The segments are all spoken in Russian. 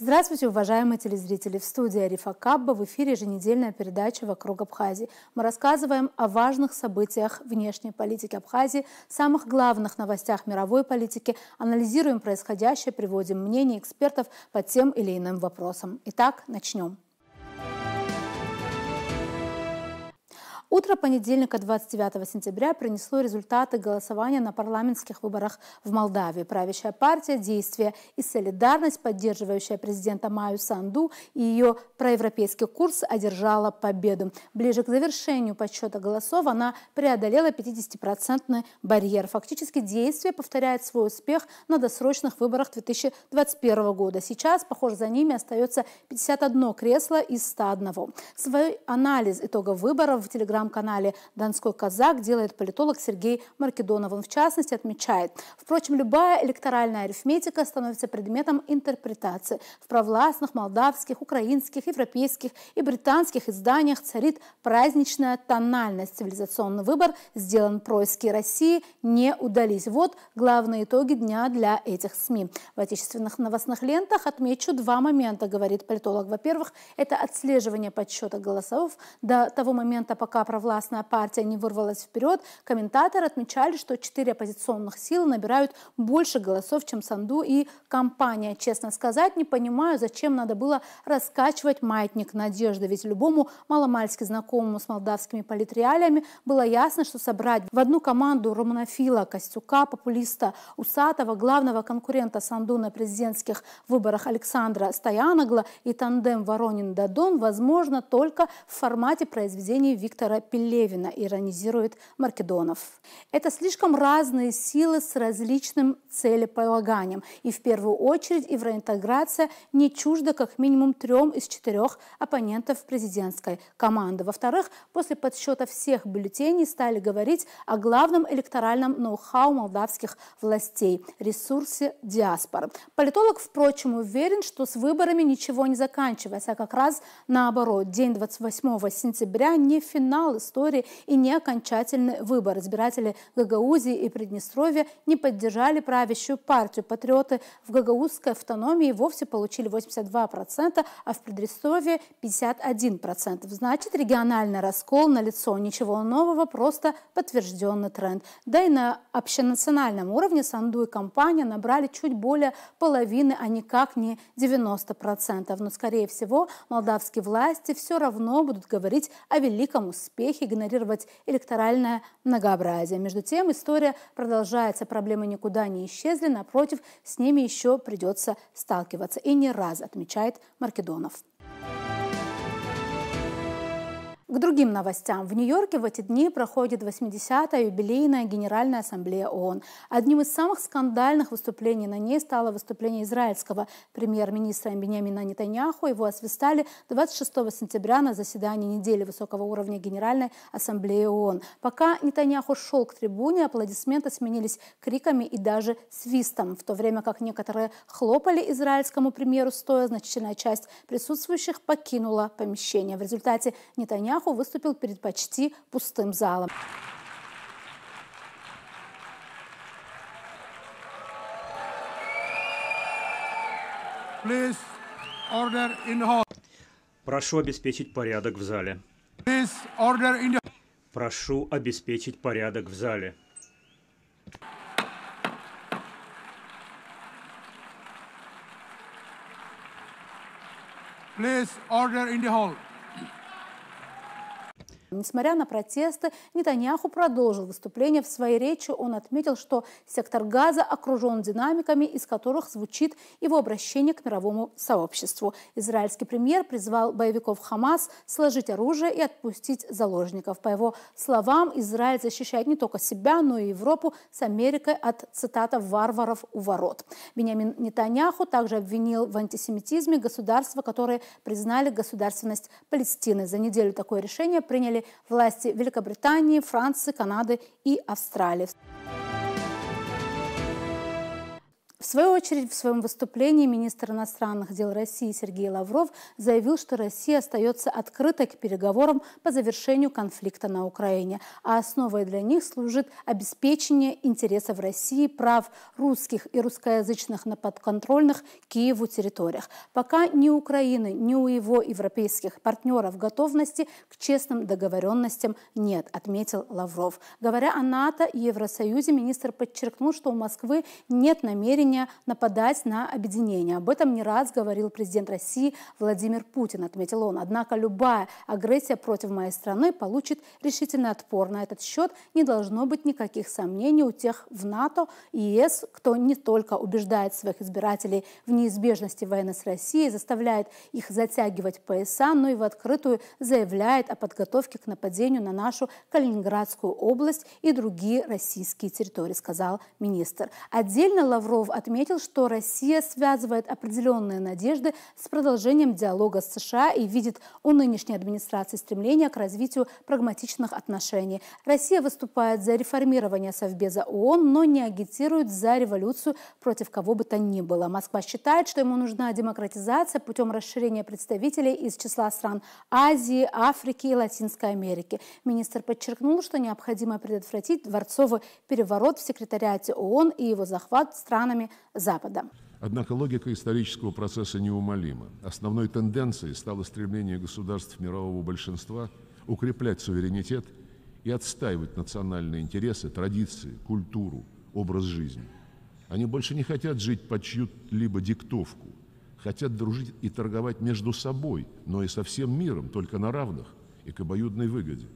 Здравствуйте, уважаемые телезрители! В студии Арифа Кабба, в эфире еженедельная передача «Вокруг Абхазии». Мы рассказываем о важных событиях внешней политики Абхазии, самых главных новостях мировой политики, анализируем происходящее, приводим мнения экспертов по тем или иным вопросам. Итак, начнем. Утро понедельника, 29 сентября, принесло результаты голосования на парламентских выборах в Молдавии. Правящая партия «Действие» и «Солидарность», поддерживающая президента Майю Санду и ее проевропейский курс, одержала победу. Ближе к завершению подсчета голосов она преодолела 50% барьер. Фактически «Действие» повторяет свой успех на досрочных выборах 2021 года. Сейчас, похоже, за ними остается 51 кресло из 101. Свой анализ итогов выборов в телеграм-канале «Донской казак» делает политолог Сергей Маркедонов. Он, в частности, отмечает: впрочем, любая электоральная арифметика становится предметом интерпретации. В провластных, молдавских, украинских, европейских и британских изданиях царит праздничная тональность. Цивилизационный выбор сделан происки России не удались. Вот главные итоги дня для этих СМИ. В отечественных новостных лентах отмечу два момента, говорит политолог. Во-первых, это отслеживание подсчета голосов. До того момента, пока провластная партия не вырвалась вперед, комментаторы отмечали, что 4 оппозиционных силы набирают больше голосов, чем Санду и компания. Честно сказать, не понимаю, зачем надо было раскачивать маятник надежды, ведь любому маломальски знакомому с молдавскими политреалиями было ясно, что собрать в одну команду романофила, Костюка, популиста Усатого, главного конкурента Санду на президентских выборах Александра Стояногла и тандем Воронин-Дадон возможно только в формате произведений Виктора Пелевина, иронизирует Маркедонов. Это слишком разные силы с различным целеполаганием. И в первую очередь евроинтеграция не чужда как минимум 3 из 4 оппонентов президентской команды. Во-вторых, после подсчета всех бюллетеней стали говорить о главном электоральном ноу-хау молдавских властей – ресурсе диаспоры. Политолог, впрочем, уверен, что с выборами ничего не заканчивается, а как раз наоборот. День 28 сентября не финал истории и не окончательный выбор. Избиратели Гагаузии и Приднестровья не поддержали правящую партию. Патриоты в гагаузской автономии вовсе получили 82%, а в Приднестровье 51%. Значит, региональный раскол налицо. Ничего нового, просто подтвержденный тренд. Да и на общенациональном уровне Санду и компания набрали чуть более половины, а никак не 90%. Но, скорее всего, молдавские власти все равно будут говорить о великом успехе, игнорировать электоральное многообразие. Между тем, история продолжается, проблемы никуда не исчезли, напротив, с ними еще придется сталкиваться. И не раз, отмечает Маркедонов. К другим новостям. В Нью-Йорке в эти дни проходит 80-я юбилейная Генеральная ассамблея ООН. Одним из самых скандальных выступлений на ней стало выступление израильского премьер-министра Биньямина Нетаньяху. Его освистали 26 сентября на заседании недели высокого уровня Генеральной ассамблеи ООН. Пока Нетаньяху шел к трибуне, аплодисменты сменились криками и даже свистом. В то время как некоторые хлопали израильскому премьеру стоя, значительная часть присутствующих покинула помещение. В результате Нетаньяху выступил перед почти пустым залом. Прошу обеспечить порядок в зале. Прошу обеспечить порядок в зале. Несмотря на протесты, Нетаньяху продолжил выступление. В своей речи он отметил, что сектор Газа окружен динамиками, из которых звучит его обращение к мировому сообществу. Израильский премьер призвал боевиков Хамас сложить оружие и отпустить заложников. По его словам, Израиль защищает не только себя, но и Европу с Америкой от, цитата, «варваров у ворот». Биньямин Нетаньяху также обвинил в антисемитизме государства, которые признали государственность Палестины. За неделю такое решение приняли власти Великобритании, Франции, Канады и Австралии. В свою очередь, в своем выступлении министр иностранных дел России Сергей Лавров заявил, что Россия остается открытой к переговорам по завершению конфликта на Украине, а основой для них служит обеспечение интересов России, прав русских и русскоязычных на подконтрольных Киеву территориях. Пока ни у Украины, ни у его европейских партнеров готовности к честным договоренностям нет, отметил Лавров. Говоря о НАТО и Евросоюзе, министр подчеркнул, что у Москвы нет намерения нападать на объединение. Об этом не раз говорил президент России Владимир Путин, отметил он. Однако любая агрессия против моей страны получит решительный отпор. На этот счет не должно быть никаких сомнений у тех в НАТО и ЕС, кто не только убеждает своих избирателей в неизбежности войны с Россией, заставляет их затягивать пояса, но и в открытую заявляет о подготовке к нападению на нашу Калининградскую область и другие российские территории, сказал министр. Отдельно Лавров отметил, что Россия связывает определенные надежды с продолжением диалога с США и видит у нынешней администрации стремление к развитию прагматичных отношений. Россия выступает за реформирование Совбеза ООН, но не агитирует за революцию против кого бы то ни было. Москва считает, что ему нужна демократизация путем расширения представителей из числа стран Азии, Африки и Латинской Америки. Министр подчеркнул, что необходимо предотвратить дворцовый переворот в секретариате ООН и его захват странами Запада. Однако логика исторического процесса неумолима. Основной тенденцией стало стремление государств мирового большинства укреплять суверенитет и отстаивать национальные интересы, традиции, культуру, образ жизни. Они больше не хотят жить под чью-либо диктовку, хотят дружить и торговать между собой, но и со всем миром, только на равных и к обоюдной выгоде.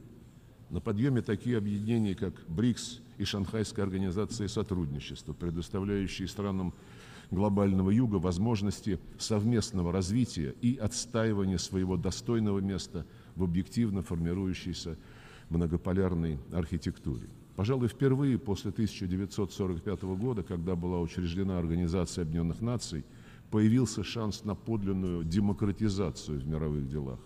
На подъеме такие объединения, как БРИКС и Шанхайская организация сотрудничества, предоставляющие странам глобального юга возможности совместного развития и отстаивания своего достойного места в объективно формирующейся многополярной архитектуре. Пожалуй, впервые после 1945 года, когда была учреждена Организация Объединенных Наций, появился шанс на подлинную демократизацию в мировых делах.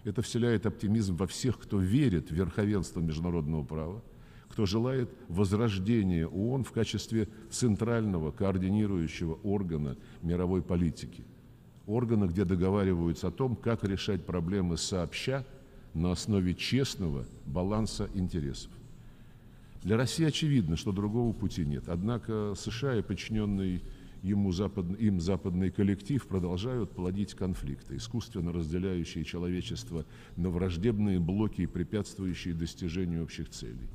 Это вселяет оптимизм во всех, кто верит в верховенство международного права, кто желает возрождения ООН в качестве центрального координирующего органа мировой политики. Органа, где договариваются о том, как решать проблемы сообща на основе честного баланса интересов. Для России очевидно, что другого пути нет. Однако США и подчиненный им западный коллектив продолжают плодить конфликты, искусственно разделяющие человечество на враждебные блоки и препятствующие достижению общих целей.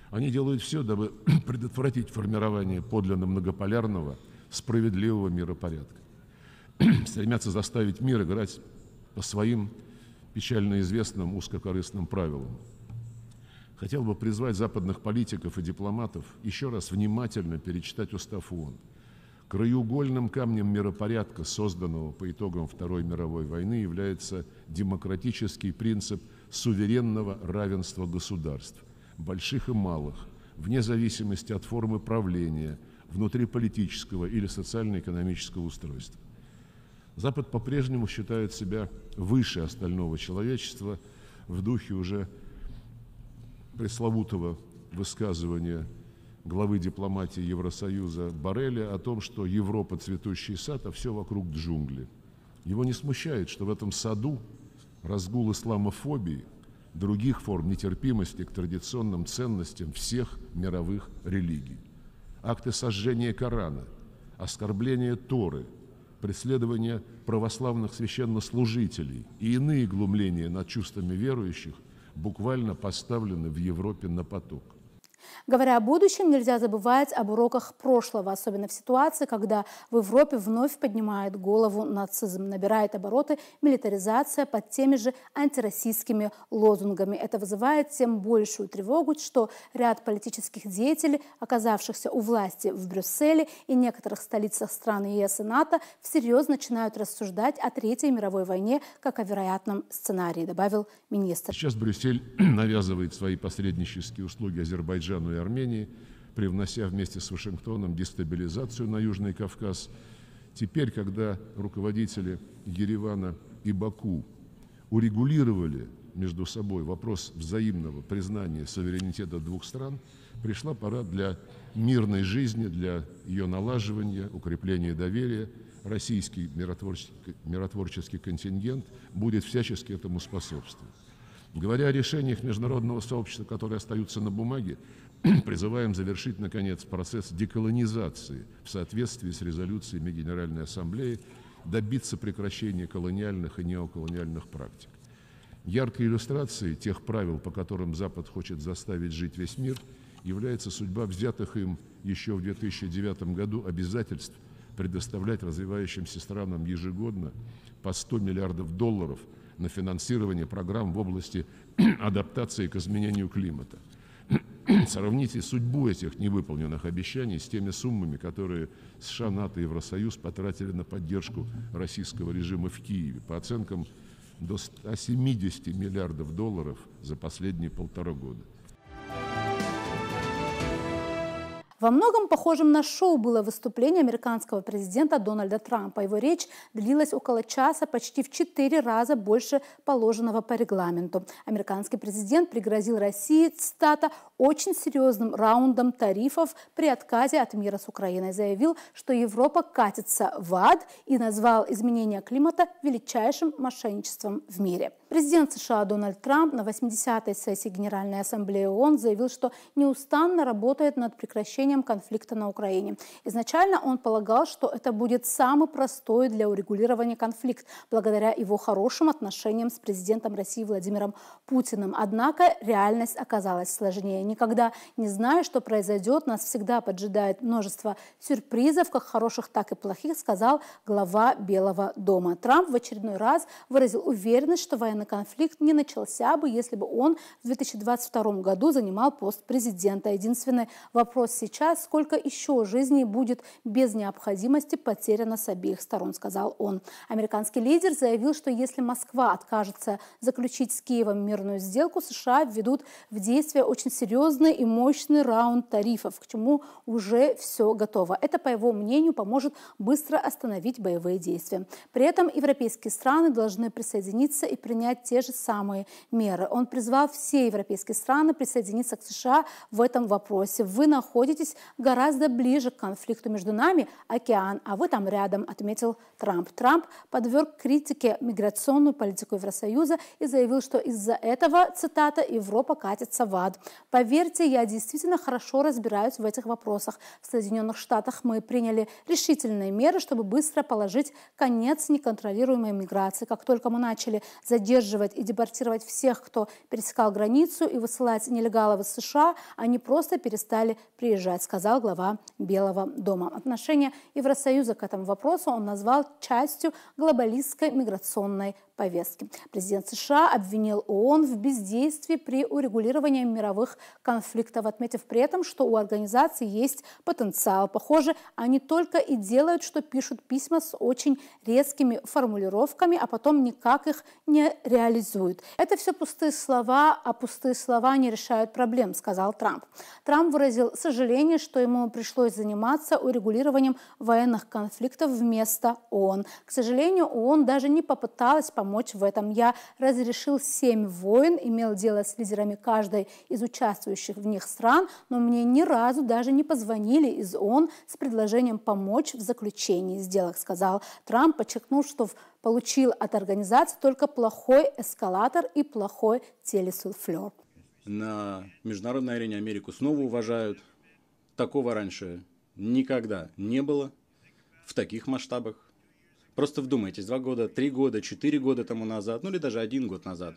Они делают все, дабы предотвратить формирование подлинно многополярного, справедливого миропорядка. Стремятся заставить мир играть по своим печально известным узкокорыстным правилам. Хотел бы призвать западных политиков и дипломатов еще раз внимательно перечитать устав ООН. Краеугольным камнем миропорядка, созданного по итогам Второй мировой войны, является демократический принцип суверенного равенства государств, больших и малых, вне зависимости от формы правления, внутриполитического или социально-экономического устройства. Запад по-прежнему считает себя выше остального человечества в духе уже пресловутого высказывания главы дипломатии Евросоюза Борреля о том, что Европа цветущий сад, а все вокруг джунгли. Его не смущает, что в этом саду разгул исламофобии, других форм нетерпимости к традиционным ценностям всех мировых религий. Акты сожжения Корана, оскорбления Торы, преследование православных священнослужителей и иные глумления над чувствами верующих буквально поставлены в Европе на поток. Говоря о будущем, нельзя забывать об уроках прошлого, особенно в ситуации, когда в Европе вновь поднимает голову нацизм, набирает обороты милитаризация под теми же антироссийскими лозунгами. Это вызывает тем большую тревогу, что ряд политических деятелей, оказавшихся у власти в Брюсселе и некоторых столицах стран ЕС и НАТО, всерьез начинают рассуждать о Третьей мировой войне как о вероятном сценарии, добавил министр. Сейчас Брюссель навязывает свои посреднические услуги Азербайджану и Армении, привнося вместе с Вашингтоном дестабилизацию на Южный Кавказ. Теперь, когда руководители Еревана и Баку урегулировали между собой вопрос взаимного признания суверенитета двух стран, пришла пора для мирной жизни, для ее налаживания, укрепления доверия. Российский миротворческий контингент будет всячески этому способствовать. Говоря о решениях международного сообщества, которые остаются на бумаге, призываем завершить, наконец, процесс деколонизации в соответствии с резолюциями Генеральной Ассамблеи, добиться прекращения колониальных и неоколониальных практик. Яркой иллюстрацией тех правил, по которым Запад хочет заставить жить весь мир, является судьба взятых им еще в 2009 году обязательств предоставлять развивающимся странам ежегодно по $100 миллиардов на финансирование программ в области адаптации к изменению климата. Сравните судьбу этих невыполненных обещаний с теми суммами, которые США, НАТО и Евросоюз потратили на поддержку российского режима в Киеве. По оценкам, до $170 миллиардов за последние 1,5 года. Во многом похожим на шоу было выступление американского президента Дональда Трампа. Его речь длилась около часа, почти в 4 раза больше положенного по регламенту. Американский президент пригрозил России, цитата, «очень серьезным раундом тарифов при отказе от мира с Украиной». Заявил, что Европа катится в ад и назвал изменение климата величайшим мошенничеством в мире. Президент США Дональд Трамп на 80-й сессии Генеральной Ассамблеи ООН заявил, что неустанно работает над прекращением конфликта на Украине. Изначально он полагал, что это будет самый простой для урегулирования конфликт, благодаря его хорошим отношениям с президентом России Владимиром Путиным. Однако реальность оказалась сложнее. Никогда не зная, что произойдет, нас всегда поджидает множество сюрпризов, как хороших, так и плохих, сказал глава Белого дома. Трамп в очередной раз выразил уверенность, что военный конфликт не начался бы, если бы он в 2022 году занимал пост президента. Единственный вопрос сейчас, сколько еще жизней будет без необходимости потеряно с обеих сторон, сказал он. Американский лидер заявил, что если Москва откажется заключить с Киевом мирную сделку, США введут в действие очень серьезный и мощный раунд тарифов, к чему уже все готово. Это, по его мнению, поможет быстро остановить боевые действия. При этом европейские страны должны присоединиться и принять те же самые меры. Он призвал все европейские страны присоединиться к США в этом вопросе. Вы находитесь гораздо ближе к конфликту между нами, океан, а вы там рядом, отметил Трамп. Трамп подверг критике миграционную политику Евросоюза и заявил, что из-за этого, цитата, Европа катится в ад. Поверьте, я действительно хорошо разбираюсь в этих вопросах. В Соединенных Штатах мы приняли решительные меры, чтобы быстро положить конец неконтролируемой миграции. Как только мы начали задерживать и депортировать всех, кто пересекал границу, и высылать нелегалов из США, они просто перестали приезжать, сказал глава Белого дома. Отношение Евросоюза к этому вопросу он назвал частью глобалистской миграционной повестки. Президент США обвинил ООН в бездействии при урегулировании мировых конфликтов, отметив при этом, что у организации есть потенциал. Похоже, они только и делают, что пишут письма с очень резкими формулировками, а потом никак их не реализуют. Это все пустые слова, а пустые слова не решают проблем, сказал Трамп. Трамп выразил сожаление, что ему пришлось заниматься урегулированием военных конфликтов вместо ООН. К сожалению, ООН даже не попыталась помочь в этом. Я разрешил 7 войн, имел дело с лидерами каждой из участвующих в них стран, но мне ни разу даже не позвонили из ООН с предложением помочь в заключении сделок, сказал Трамп, подчеркнув, что получил от организации только плохой эскалатор и плохой телесуфлер. На международной арене Америку снова уважают. Такого раньше никогда не было в таких масштабах. Просто вдумайтесь, 2 года, 3 года, 4 года тому назад, ну или даже 1 год назад,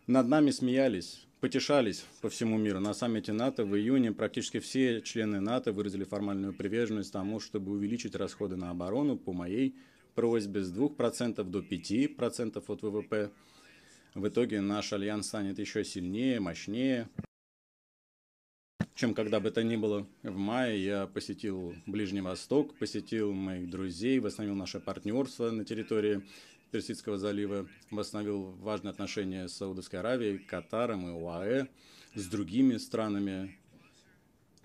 над нами смеялись, потешались по всему миру. На саммите НАТО в июне практически все члены НАТО выразили формальную приверженность тому, чтобы увеличить расходы на оборону по моей просьбе с 2% до 5% от ВВП. В итоге наш альянс станет еще сильнее, мощнее, чем когда бы то ни было. В мае я посетил Ближний Восток, посетил моих друзей, восстановил наше партнерство на территории Персидского залива, восстановил важные отношения с Саудовской Аравией, Катаром и ОАЭ, с другими странами.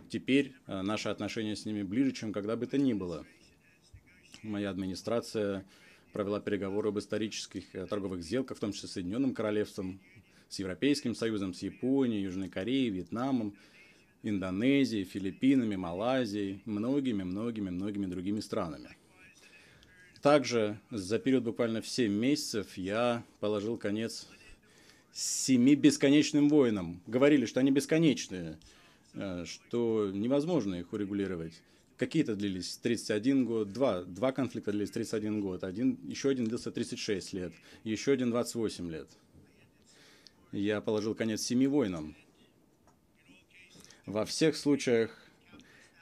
Теперь наши отношения с ними ближе, чем когда бы то ни было. Моя администрация провела переговоры об исторических торговых сделках, в том числе с Соединенным Королевством, с Европейским Союзом, с Японией, Южной Кореей, Вьетнамом, Индонезией, Филиппинами, Малайзией, многими другими странами. Также за период буквально в 7 месяцев я положил конец 7 бесконечным войнам. Говорили, что они бесконечные, что невозможно их урегулировать. Какие-то длились 31 год, два конфликта длились 31 год, еще один длился 36 лет, еще один 28 лет. Я положил конец 7 войнам. Во всех случаях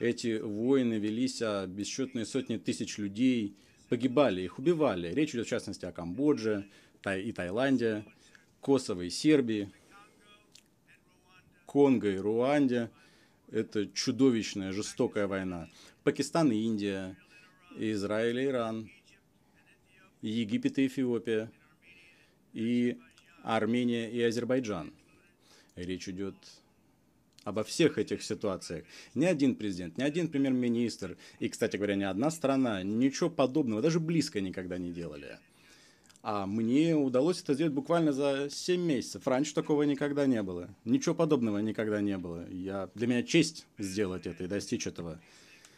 эти войны велись, а бесчетные сотни тысяч людей погибали, их убивали. Речь идет в частности о Камбодже и Таиланде, Косово и Сербии, Конго и Руанде. Это чудовищная, жестокая война. Пакистан и Индия, Израиль и Иран, Египет и Эфиопия, и Армения и Азербайджан. Речь идет обо всех этих ситуациях. Ни один президент, ни один премьер-министр и, кстати говоря, ни одна страна ничего подобного, даже близко никогда не делали. А мне удалось это сделать буквально за 7 месяцев. Раньше такого никогда не было. Ничего подобного никогда не было. Для меня честь сделать это и достичь этого.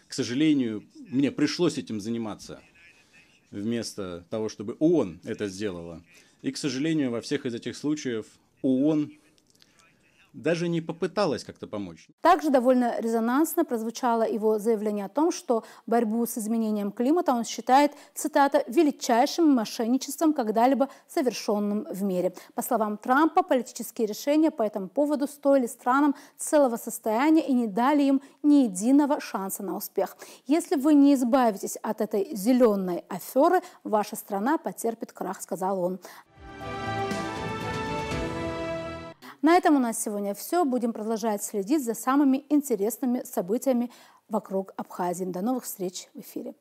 К сожалению, мне пришлось этим заниматься вместо того, чтобы ООН это сделала. И, к сожалению, во всех из этих случаев ООН даже не попыталась как-то помочь. Также довольно резонансно прозвучало его заявление о том, что борьбу с изменением климата он считает, цитата, «величайшим мошенничеством, когда-либо совершенным в мире». По словам Трампа, политические решения по этому поводу стоили странам целого состояния и не дали им ни единого шанса на успех. Если вы не избавитесь от этой зеленой аферы, ваша страна потерпит крах, сказал он. На этом у нас сегодня все. Будем продолжать следить за самыми интересными событиями вокруг Абхазии. До новых встреч в эфире.